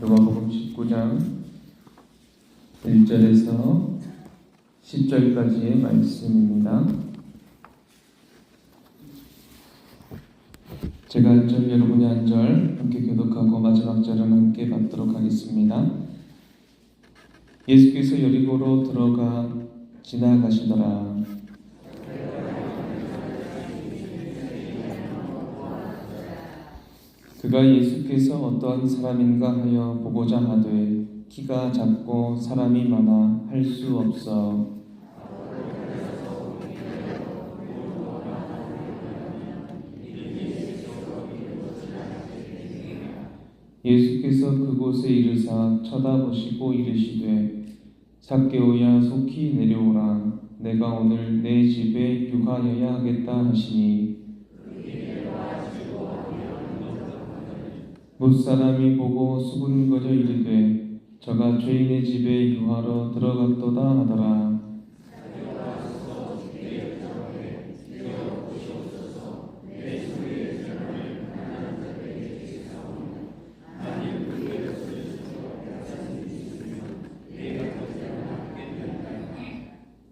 누가복음 19장 1절에서 10절까지의 말씀입니다. 제가 한 절, 여러분이 한 절 함께 교독하고 마지막 절은 함께 받도록 하겠습니다. 예수께서 여리고로 들어가 지나가시더라. 그가 예수께서 어떠한 사람인가 하여 보고자 하되 키가 작고 사람이 많아 할 수 없어 예수께서 그곳에 이르사 쳐다보시고 이르시되 zac개오야 속히 내려오라. 내가 오늘 내 집에 유하여야 하겠다 하시니 못사람이 보고 수군거려 이르되 저가 죄인의 집에 유하러 들어갔도다 하더라.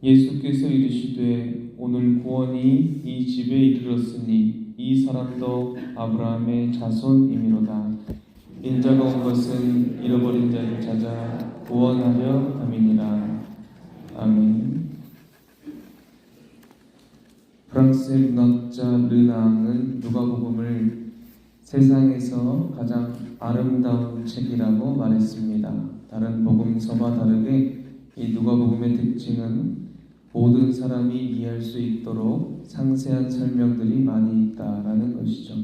예수께서 이르시되 오늘 구원이 이 집에 이르렀으니 이 사람도 아브라함의 자손이미로다. 인자가 온 것은 잃어버린 자를 찾아 구원하려 함이니라. 아멘. 프랑스의 문학자 르낭은 누가복음을 세상에서 가장 아름다운 책이라고 말했습니다. 다른 복음서와 다르게 이 누가복음의 특징은 모든 사람이 이해할 수 있도록 상세한 설명들이 많이 있다라는 것이죠.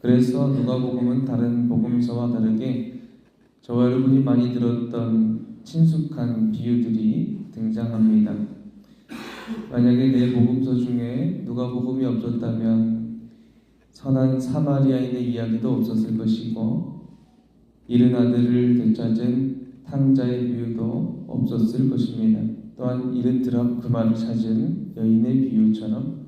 그래서 누가복음은 다른 복음서와 다르게 저와 여러분이 많이 들었던 친숙한 비유들이 등장합니다. 만약에 내 복음서 중에 누가복음이 없었다면 선한 사마리아인의 이야기도 없었을 것이고 잃은 아들을 되찾은 탕자의 비유도 없었을 것입니다. 또한 잃은 드럼 그 말을 찾은 여인의 비유처럼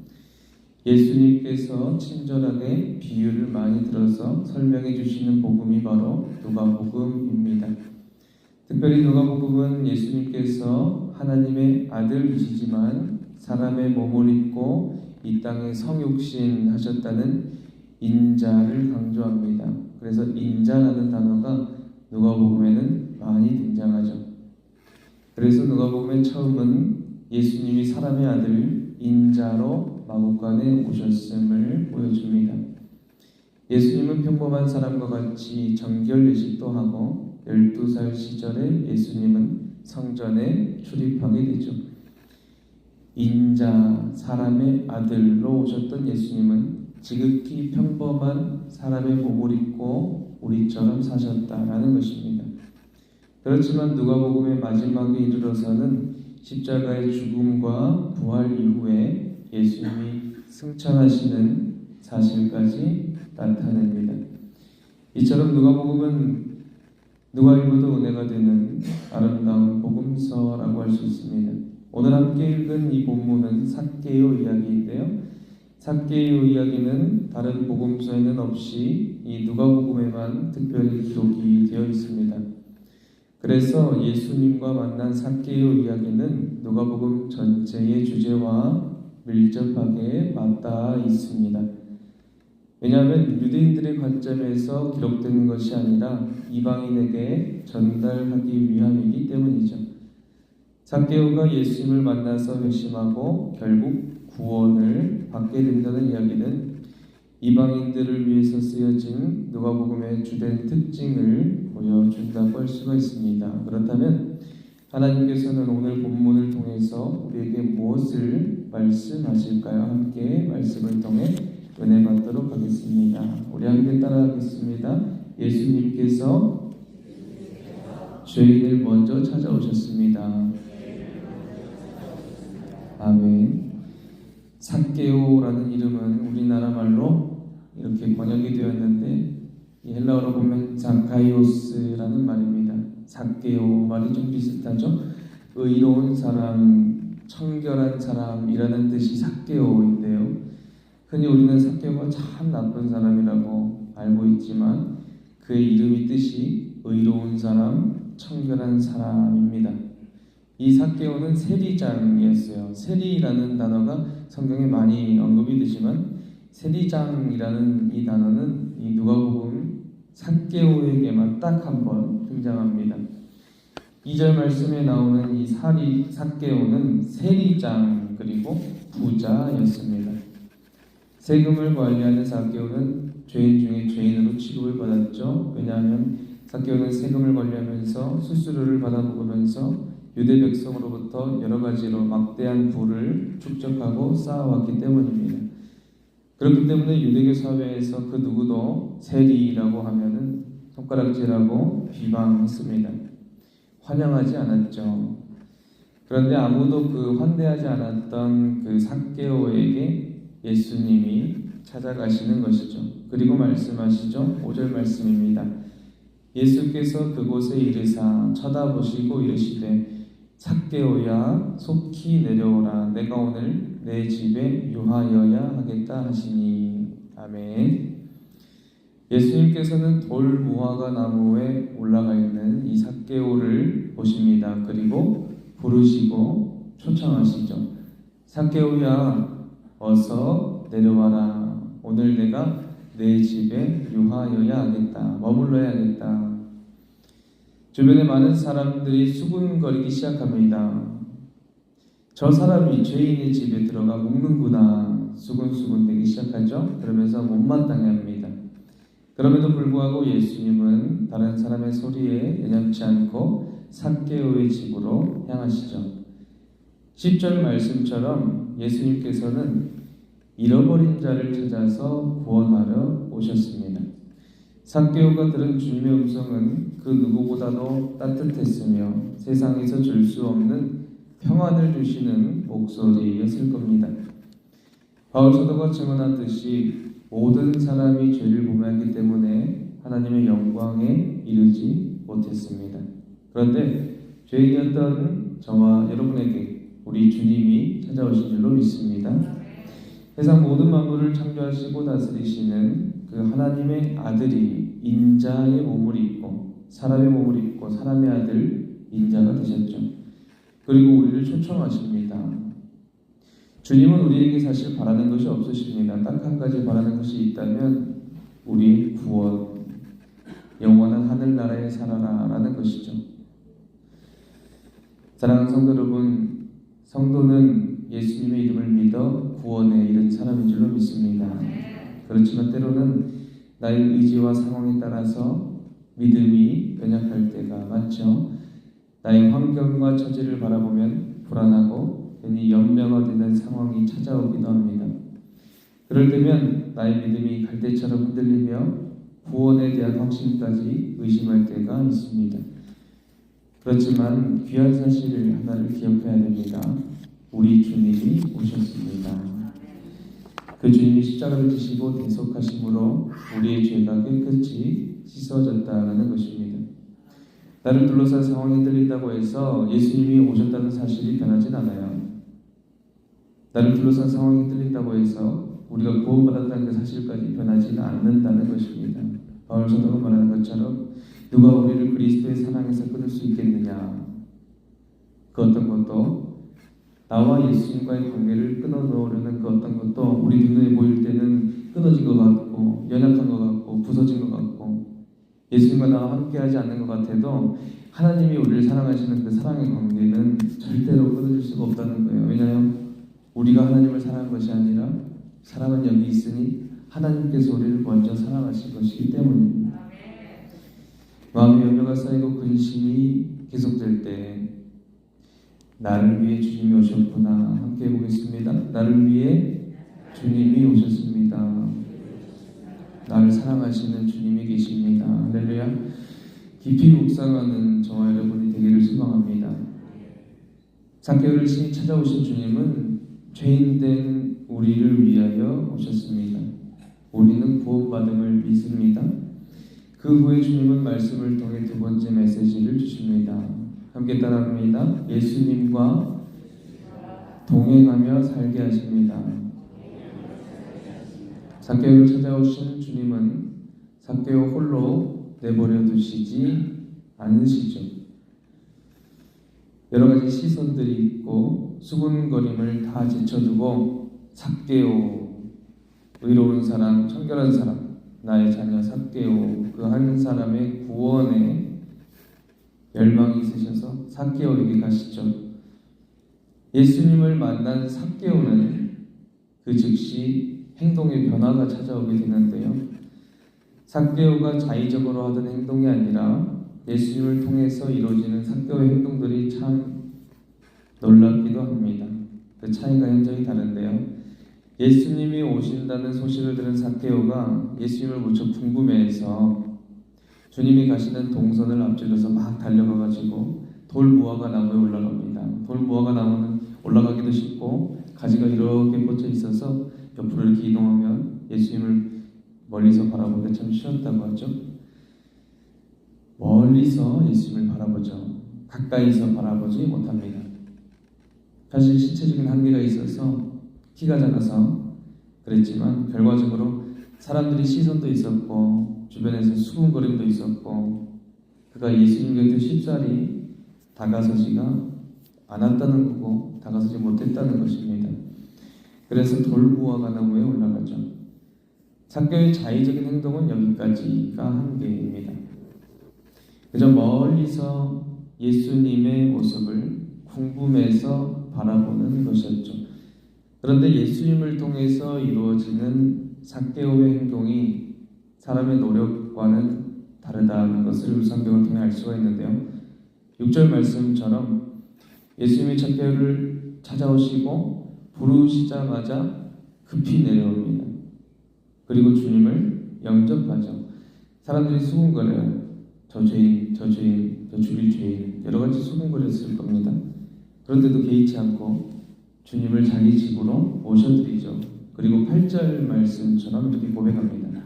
예수님께서 친절하게 비유를 많이 들어서 설명해 주시는 복음이 바로 누가복음입니다. 특별히 누가복음은 예수님께서 하나님의 아들이시지만 사람의 몸을 입고 이 땅에 성육신 하셨다는 인자를 강조합니다. 그래서 인자라는 단어가 누가복음에는 많이 등장하죠. 그래서 누가복음의 처음은 예수님이 사람의 아들 인자로 마구간에 오셨음을 보여줍니다. 예수님은 평범한 사람과 같이 정결 예식도 하고 12살 시절에 예수님은 성전에 출입하게 되죠. 인자, 사람의 아들로 오셨던 예수님은 지극히 평범한 사람의 몸을 입고 우리처럼 사셨다라는 것입니다. 그렇지만 누가복음의 마지막에 이르러서는 십자가의 죽음과 부활 이후에 예수님이 승천하시는 사실까지 나타냅니다. 이처럼 누가복음은 누가 읽어도 은혜가 되는 아름다운 복음서라고 할 수 있습니다. 오늘 함께 읽은 이 본문은 zac개오 이야기인데요. zac개오 이야기는 다른 복음서에는 없이 이 누가복음에만 특별히 기록이 되어 있습니다. 그래서 예수님과 만난 zac개오 이야기는 누가복음 전체의 주제와 밀접하게 맞닿아 있습니다. 왜냐하면 유대인들의 관점에서 기록된 것이 아니라 이방인에게 전달하기 위함이기 때문이죠. zac개오가 예수님을 만나서 회심하고 결국 구원을 받게 된다는 이야기는 이방인들을 위해서 쓰여진 누가복음의 주된 특징을 보여준다고 할 수가 있습니다. 그렇다면 하나님께서는 오늘 본문을 통해서 우리에게 무엇을 말씀하실까요? 함께 말씀을 통해 은혜 받도록 하겠습니다. 우리 함께 따라하겠습니다. 예수님께서 죄인을 먼저 찾아오셨습니다. 아멘. zac개오라는 이름은 우리나라 말로 이렇게 번역이 되었는데 헬라어로 보면 자카이오스라는 말입니다. zac개오 말이 좀 비슷하죠. 의로운 사람, 청결한 사람이라는 뜻이 zac개오인데요. 흔히 우리는 zac개오가 참 나쁜 사람이라고 알고 있지만 그의 이름이 뜻이 의로운 사람, 청결한 사람입니다. 이 삭개오는 세리장이었어요. 세리라는 단어가 성경에 많이 언급이 되지만 세리장이라는 이 단어는 이 누가복음 삭개오에게만 딱 한 번 등장합니다. 2절 말씀에 나오는 이 삭개오는 세리장 그리고 부자였습니다. 세금을 관리하는 삭개오는 죄인 중에 죄인으로 취급을 받았죠. 왜냐하면 삭개오는 세금을 관리하면서 수수료를 받아먹으면서 유대 백성으로부터 여러 가지로 막대한 부를 축적하고 쌓아왔기 때문입니다. 그렇기 때문에 유대교 사회에서 그 누구도 세리라고 하면은 손가락질하고 비방했습니다. 환영하지 않았죠. 그런데 아무도 그 환대하지 않았던 그 삭개오에게 예수님이 찾아가시는 것이죠. 그리고 말씀하시죠. 5절 말씀입니다. 예수께서 그곳에 이르사 쳐다보시고 이르시되 삭개오야 속히 내려오라. 내가 오늘 내 집에 유하여야 하겠다 하시니. 아멘. 예수님께서는 돌 무화과 나무에 올라가 있는 이 삭개오를 보십니다. 그리고 부르시고 초청하시죠. 삭개오야 어서 내려와라. 오늘 내가 내 집에 유하여야 하겠다. 머물러야 하겠다. 주변에 많은 사람들이 수군거리기 시작합니다. 저 사람이 죄인의 집에 들어가 묵는구나. 수군수군 되기 시작하죠. 그러면서 못마땅해 합니다. 그럼에도 불구하고 예수님은 다른 사람의 소리에 연연치 않고 삭개오의 집으로 향하시죠. 10절 말씀처럼 예수님께서는 잃어버린 자를 찾아서 구원하러 오셨습니다. 삭개오가 들은 주님의 음성은 그 누구보다도 따뜻했으며 세상에서 줄 수 없는 평안을 주시는 목소리였을 겁니다. 바울 사도가 증언하듯이 모든 사람이 죄를 범하기 때문에 하나님의 영광에 이르지 못했습니다. 그런데 죄인이었던 저와 여러분에게 우리 주님이 찾아오신 줄로 믿습니다. 세상 모든 만물을 창조하시고 다스리시는 그 하나님의 아들이 인자의 몸을 입고 사람의 몸을 입고 사람의 아들 인자가 되셨죠. 그리고 우리를 초청하십니다. 주님은 우리에게 사실 바라는 것이 없으십니다. 딱 한 가지 바라는 것이 있다면 우리 구원, 영원한 하늘나라에 살아라 라는 것이죠. 사랑하는 성도 여러분, 성도는 예수님의 이름을 믿어 구원에 이른 사람인 줄로 믿습니다. 그렇지만 때로는 나의 의지와 상황에 따라서 믿음이 변약할 때가 많죠. 나의 환경과 처지를 바라보면 불안하고 괜히 연명화 되는 상황이 찾아오기도 합니다. 그럴 때면 나의 믿음이 갈대처럼 흔들리며 구원에 대한 확신까지 의심할 때가 있습니다. 그렇지만 귀한 사실을 하나를 기억해야 됩니다. 우리 주님이 오셨습니다. 그 주님이 십자가를 지시고 대속하심으로 우리의 죄가 깨끗이 씻어졌다는 것입니다. 나를 둘러싼 상황이 흔들린다고 해서 예수님이 오셨다는 사실이 변하진 않아요. 나를 둘러싼 상황이 흔들린다고 해서 우리가 구원받았다는 그 사실까지 변하지는 않는다는 것입니다. 바울 사도가 말하는 것처럼 누가 우리를 그리스도의 사랑에서 끊을 수 있겠느냐. 그 어떤 것도 나와 예수님과의 관계를 끊어놓으려는 그 어떤 것도 우리 눈에 보일 때는 끊어진 것 같고 연약한 것 같고 부서진 것 같고 예수님과 나와 함께하지 않는 것 같아도 하나님이 우리를 사랑하시는 그 사랑의 관계는 절대로 끊어질 수가 없다는 거예요. 왜냐하면 우리가 하나님을 사랑한 것이 아니라 사랑은 여기 있으니 하나님께서 우리를 먼저 사랑하신 것이기 때문입니다. 마음의 염려가 쌓이고 근심이 계속될 때 나를 위해 주님이 오셨구나. 함께 해보겠습니다. 나를 위해 주님이 오셨습니다. 나를 사랑하시는 주님이 계십니다. 할렐루야. 깊이 묵상하는 저와 여러분이 되기를 소망합니다. 삭개오를 친히 찾아오신 주님은 죄인된 우리를 위하여 오셨습니다. 우리는 구원받음을 믿습니다. 그 후에 주님은 말씀을 통해 두 번째 메시지를 주십니다. 함께 따라합니다. 예수님과 동행하며 살게 하십니다. 삭개오를 찾아오신 주님은 삭개오 홀로 내버려 두시지 않으시죠. 여러 가지 시선들이 있고 수군거림을 다 제쳐두고 삭개오, 의로운 사람, 청결한 사람, 나의 자녀 삭개오, 그 한 사람의 구원에 열망이 있으셔서 삭개오에게 가시죠. 예수님을 만난 삭개오는 그 즉시 행동의 변화가 찾아오게 되는데요. 삭개오가 자의적으로 하던 행동이 아니라 예수님을 통해서 이루어지는 삭개오의 행동들이 참 놀랍기도 합니다. 그 차이가 현저히 다른데요. 예수님이 오신다는 소식을 들은 삭개오가 예수님을 무척 궁금해해서 주님이 가시는 동선을 앞질러서 막 달려가가지고 돌무화과 나무에 올라갑니다. 돌무화과 나무는 올라가기도 쉽고 가지가 이렇게 뻗쳐 있어서 옆으로 이렇게 이동하면 예수님을 멀리서 바라보기 참 쉬웠다고 하죠. 멀리서 예수님을 바라보죠. 가까이서 바라보지 못합니다. 사실 신체적인 한계가 있어서 키가 작아서 그랬지만 결과적으로 사람들이 시선도 있었고 주변에서 수군거림도 있었고 그가 예수님 곁에 쉽사리 다가서지가 않았다는 거고 다가서지 못했다는 것입니다. 그래서 돌무화과 나무에 올라가죠. 삭개오의 자의적인 행동은 여기까지가 한계입니다. 그저 멀리서 예수님의 모습을 궁금해서 바라보는 것이었죠. 그런데 예수님을 통해서 이루어지는 삭개오의 행동이 사람의 노력과는 다르다는 것을 성경을 통해 알 수가 있는데요. 6절 말씀처럼 예수님이 삭개오를 찾아오시고 부르시자마자 급히 내려옵니다. 그리고 주님을 영접하죠. 사람들이 수군거려요. 저 죄인, 저 죄인, 저 죽일 죄인 여러 가지 수군거렸을 겁니다. 그런데도 개의치 않고 주님을 자기 집으로 모셔드리죠. 그리고 8절 말씀처럼 이렇게 고백합니다.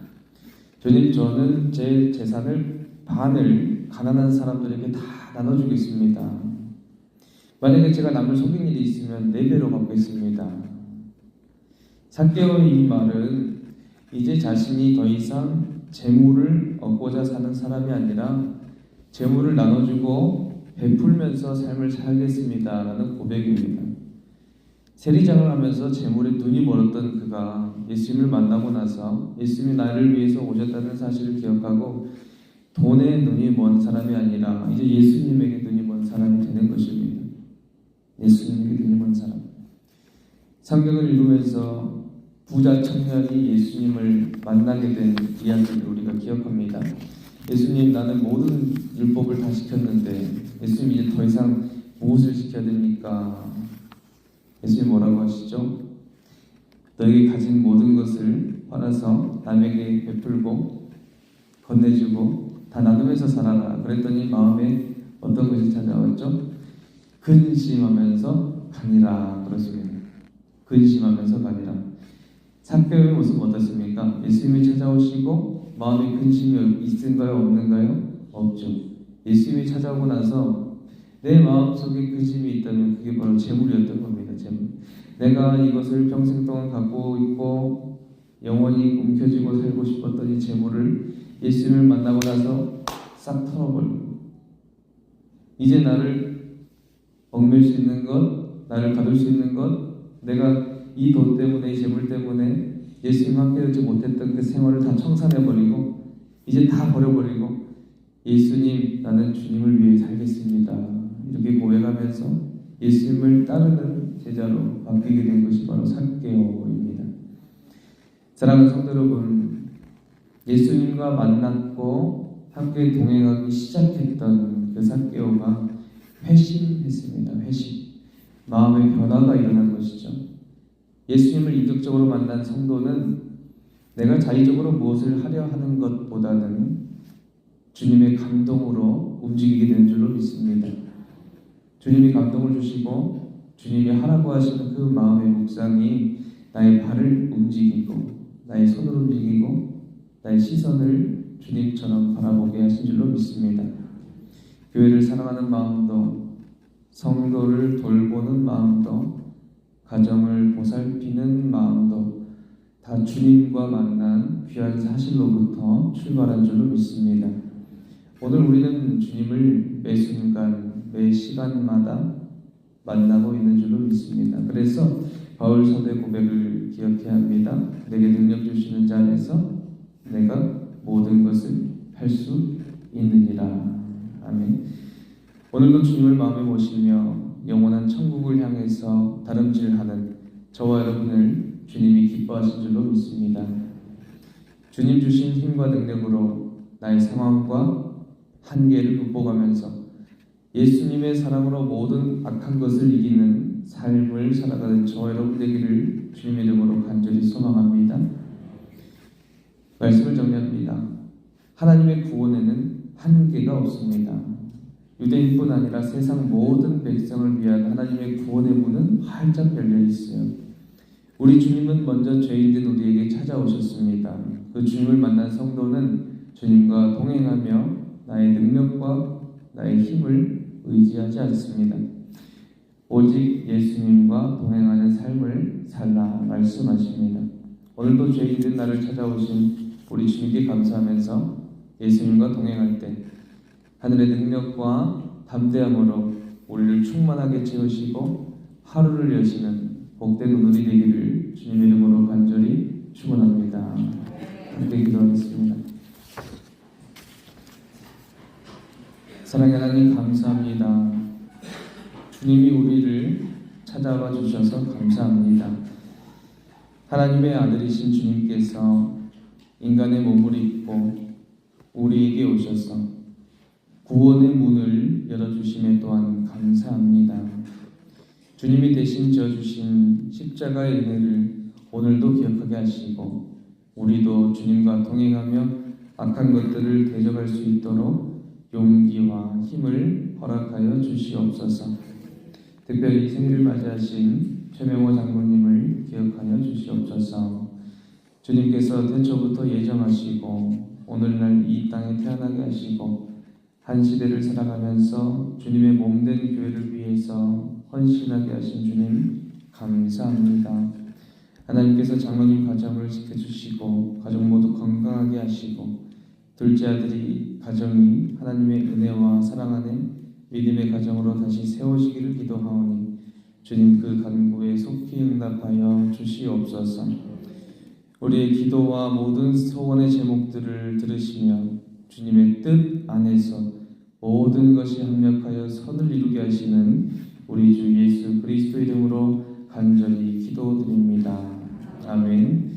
주님, 저는 제 재산을 반을 가난한 사람들에게 다 나눠주겠습니다. 만약에 제가 남을 속인 일이 있으면 4배로 갚겠습니다. 삭개오의 이 말은 이제 자신이 더 이상 재물을 얻고자 사는 사람이 아니라 재물을 나눠주고 베풀면서 삶을 살겠습니다 라는 고백입니다. 세리장을 하면서 재물에 눈이 멀었던 그가 예수님을 만나고 나서 예수님이 나를 위해서 오셨다는 사실을 기억하고 돈에 눈이 먼 사람이 아니라 이제 예수님에게 눈이 먼 사람이 되는 것입니다. 예수님에게 눈이 먼 사람. 성경을 읽으면서 부자 청년이 예수님을 만나게 된 이야기를 우리가 기억합니다. 예수님, 나는 모든 율법을 다 지켰는데 예수님 이제 더 이상 무엇을 지켜야 됩니까? 예수님 뭐라고 하시죠? 너에게 가진 모든 것을 팔아서 남에게 베풀고 건네주고 다 나누면서 살아라. 그랬더니 마음에 어떤 것이 찾아왔죠? 근심하면서 가니라 그러십니다. 근심하면서 가니라. 삭개오의 모습 어떻습니까? 예수님이 찾아오시고 마음에 근심이 있은가요? 없는가요? 없죠. 예수님이 찾아오고 나서 내 마음속에 근심이 있다면 그게 바로 재물이었던 겁니다. 재물. 내가 이것을 평생 동안 갖고 있고 영원히 움켜쥐고 살고 싶었던 이 재물을 예수님을 만나고 나서 싹 털어버리고 이제 나를 얽맬 수 있는 것, 나를 가둘 수 있는 것, 내가 이 돈 때문에, 이 재물 때문에 예수님과 함께 되지 못했던 그 생활을 다 청산해버리고 이제 다 버려버리고 예수님, 나는 주님을 위해 살겠습니다. 이렇게 고백하면서 예수님을 따르는 제자로 바뀌게 된 것이 바로 삭개오입니다. 사랑하는 성도 여러분, 예수님과 만났고 함께 동행하기 시작했던 그 삭개오가 회심했습니다. 회심. 마음의 변화가 일어난 것이죠. 예수님을 이득적으로 만난 성도는 내가 자의적으로 무엇을 하려 하는 것보다는 주님의 감동으로 움직이게 되는 줄로 믿습니다. 주님이 감동을 주시고 주님이 하라고 하시는 그 마음의 묵상이 나의 발을 움직이고 나의 손을 움직이고 나의 시선을 주님처럼 바라보게 하신 줄로 믿습니다. 교회를 사랑하는 마음도 성도를 돌보는 마음도 가정을 보살피는 마음도 다 주님과 만난 귀한 사실로부터 출발한 줄로 믿습니다. 오늘 우리는 주님을 매 순간, 매 시간마다 만나고 있는 줄로 믿습니다. 그래서 바울 사도의 고백을 기억해야 합니다. 내게 능력 주시는 자 안에서 내가 모든 것을 할 수 있느니라. 아멘. 오늘도 주님을 마음에 모시며 영원한 천국을 향해서 다름질하는 저와 여러분을 주님이 기뻐하신 줄로 믿습니다. 주님 주신 힘과 능력으로 나의 상황과 한계를 극복하면서 예수님의 사랑으로 모든 악한 것을 이기는 삶을 살아가는 저와 여러분 되기를 주님의 이름으로 간절히 소망합니다. 말씀을 정리합니다. 하나님의 구원에는 한계가 없습니다. 유대인뿐 아니라 세상 모든 백성을 위한 하나님의 구원의 문은 활짝 열려 있어요. 우리 주님은 먼저 죄인된 우리에게 찾아오셨습니다. 그 주님을 만난 성도는 주님과 동행하며 나의 능력과 나의 힘을 의지하지 않습니다. 오직 예수님과 동행하는 삶을 살라 말씀하십니다. 오늘도 죄인된 나를 찾아오신 우리 주님께 감사하면서 예수님과 동행할 때 하늘의 능력과 담대함으로 우리를 충만하게 채우시고 하루를 여시는 복된 오늘이 되기를 주님의 이름으로 간절히 축원합니다. 함께 기도하겠습니다. 사랑의 하나님 감사합니다. 주님이 우리를 찾아와 주셔서 감사합니다. 하나님의 아들이신 주님께서 인간의 몸을 입고 우리에게 오셔서 구원의 문을 열어주심에 또한 감사합니다. 주님이 대신 지어주신 십자가의 은혜를 오늘도 기억하게 하시고 우리도 주님과 동행하며 악한 것들을 대적할 수 있도록 용기와 힘을 허락하여 주시옵소서. 특별히 생일을 맞이하신 최명호 장로님을 기억하여 주시옵소서. 주님께서 태초부터 예정하시고 오늘날 이 땅에 태어나게 하시고 한 시대를 살아가면서 주님의 몸된 교회를 위해서 헌신하게 하신 주님 감사합니다. 하나님께서 장로님 가정을 지켜주시고 가족 모두 건강하게 하시고 둘째 아들이 가정이 하나님의 은혜와 사랑 안에 믿음의 가정으로 다시 세우시기를 기도하오니 주님 그 간구에 속히 응답하여 주시옵소서. 우리의 기도와 모든 소원의 제목들을 들으시며 주님의 뜻 안에서 모든 것이 합력하여 선을 이루게 하시는 우리 주 예수 그리스도 이름으로 간절히 기도드립니다. 아멘.